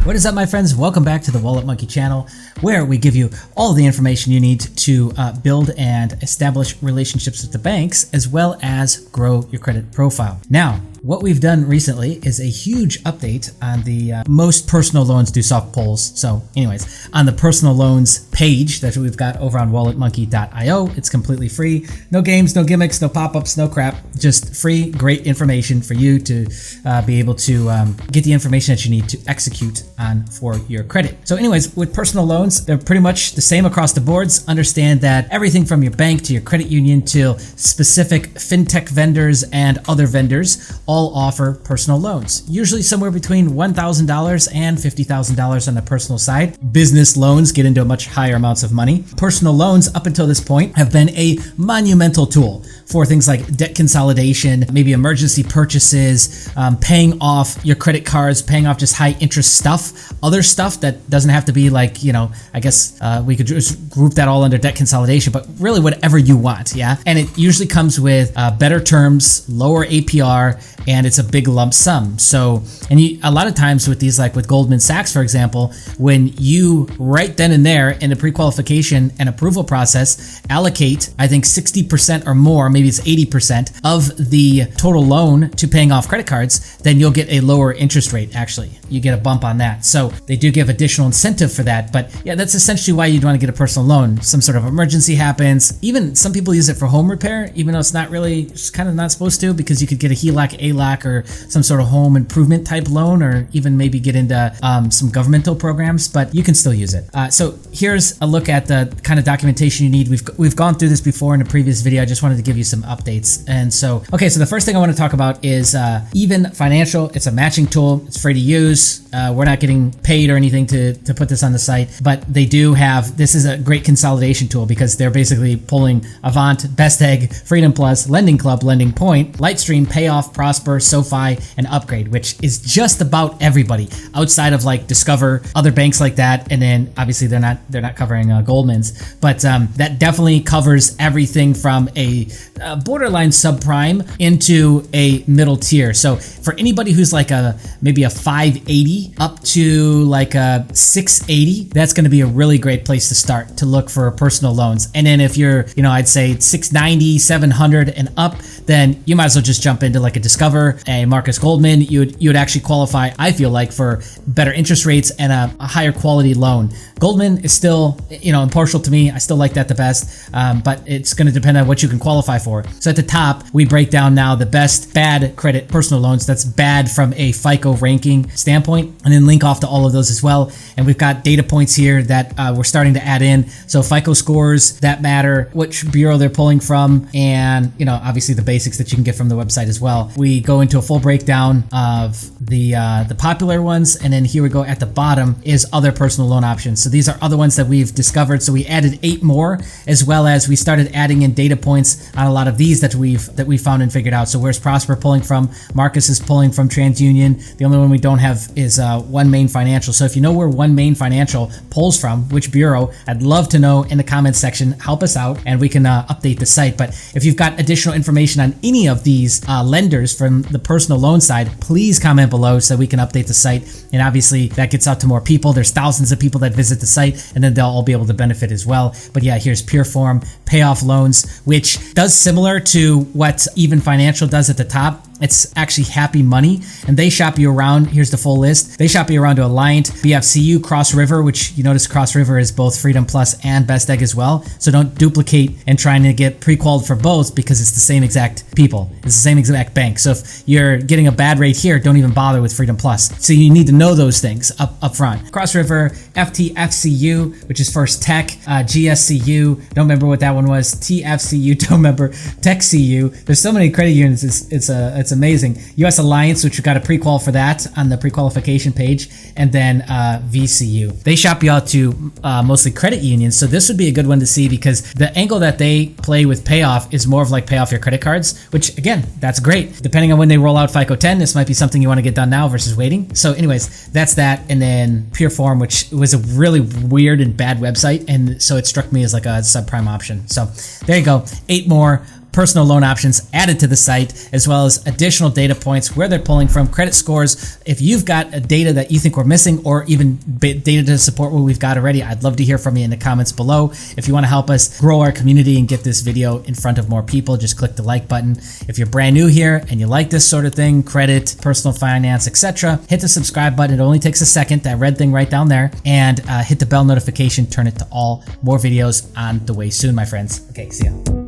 What is up, my friends? Welcome back to the Wallet Monkey channel, where we give you all the information you need to build and establish relationships with the banks, as well as grow your credit profile. Now, what we've done recently is a huge update on the most personal loans do soft polls. So anyways, on the personal loans page that we've got over on walletmonkey.io, it's completely free. No games, no gimmicks, no pop-ups, no crap. Just free, great information for you to be able to get the information that you need to execute on for your credit. So anyways, with personal loans, they're pretty much the same across the boards. Understand that everything from your bank to your credit union to specific fintech vendors and other vendors all offer personal loans, usually somewhere between $1,000 and $50,000 on the personal side. Business loans get into much higher amounts of money. Personal loans up until this point have been a monumental tool for things like debt consolidation, maybe emergency purchases, paying off your credit cards, paying off just high interest stuff, other stuff that doesn't have to be like, I guess we could just group that all under debt consolidation, but really whatever you want, yeah? And it usually comes with better terms, lower APR, and it's a big lump sum. So, a lot of times with these, like with Goldman Sachs, for example, when you right then and there in the pre-qualification and approval process allocate, I think 60% or more, maybe it's 80% of the total loan to paying off credit cards, then you'll get a lower interest rate. Actually, you get a bump on that. So they do give additional incentive for that. But yeah, that's essentially why you'd want to get a personal loan. Some sort of emergency happens. Even some people use it for home repair, even though it's kind of not supposed to, because you could get a HELOC, ALOC, or some sort of home improvement type loan, or even maybe get into some governmental programs, but you can still use it. So here's a look at the kind of documentation you need. We've gone through this before in a previous video. I just wanted to give you some updates. And so, okay, so the first thing I want to talk about is Even Financial. It's a matching tool. It's free to use. We're not getting paid or anything to put this on the site, but they do have, this is a great consolidation tool because they're basically pulling Avant, Best Egg, Freedom Plus, Lending Club, Lending Point, Lightstream, Payoff, Prosper, SoFi, and Upgrade, which is just about everybody outside of like Discover, other banks like that. And then obviously they're not covering Goldman's, but that definitely covers everything from a borderline subprime into a middle tier. So for anybody who's like maybe a 580 up to like a 680, that's going to be a really great place to start to look for personal loans. And then if you're, I'd say 690, 700 and up, then you might as well just jump into like a Discover, a Marcus Goldman. You would actually qualify, I feel like, for better interest rates and a higher quality loan. Goldman is still, impartial to me. I still like that the best, but it's going to depend on what you can qualify for. So at the top, we break down now the best bad credit personal loans. That's bad from a FICO ranking standpoint, and then link off to all of those as well. And we've got data points here that we're starting to add in. So FICO scores that matter, which bureau they're pulling from, and obviously the basics that you can get from the website as well. We go into a full breakdown of the popular ones, and then here we go at the bottom is other personal loan options. So these are other ones that we've discovered. So we added 8 more, as well as we started adding in data points on a lot of these that we found and figured out. So where's Prosper pulling from? Marcus is pulling from TransUnion. The only one we don't have is One Main Financial. So if you know where One Main Financial pulls from, which bureau, I'd love to know in the comments section. Help us out and we can update the site. But if you've got additional information on any of these lenders from the personal loan side, please comment below so we can update the site. And obviously that gets out to more people. There's thousands of people that visit the site, and then they'll all be able to benefit as well. But yeah, here's Pureform Payoff Loans, which does similar to what Even Financial does at the top. It's actually Happy Money, and they shop you around. Here's the full list. They shop you around to Alliant, BFCU, Cross River, which you notice Cross River is both Freedom Plus and Best Egg as well. So don't duplicate and trying to get pre-qualified for both, because it's the same exact people. It's the same exact bank. So if you're getting a bad rate here, don't even bother with Freedom Plus. So you need to know those things up front. Cross River, FTFCU, which is First Tech, GSCU, don't remember what that one was, TFCU, don't remember, TechCU. There's so many credit unions, it's amazing. US Alliance, which we got a pre-qual for that on the pre-qualification page, and then VCU. They shop you out to mostly credit unions, so this would be a good one to see because the angle that they play with Payoff is more of like pay off your credit cards, which again, that's great. Depending on when they roll out FICO 10, this might be something you want to get done now versus waiting. So anyways, that's that. And then Pureform, which was a really weird and bad website, and so it struck me as like a subprime option. So there you go, 8 more. personal loan options added to the site, as well as additional data points, where they're pulling from, credit scores. If you've got a data that you think we're missing, or even data to support what we've got already, I'd love to hear from you in the comments below. If you want to help us grow our community and get this video in front of more people, just click the like button. If you're brand new here and you like this sort of thing, credit, personal finance, etc., hit the subscribe button. It only takes a second, that red thing right down there, and hit the bell notification, turn it to all. More videos on the way soon, my friends. Okay, see ya.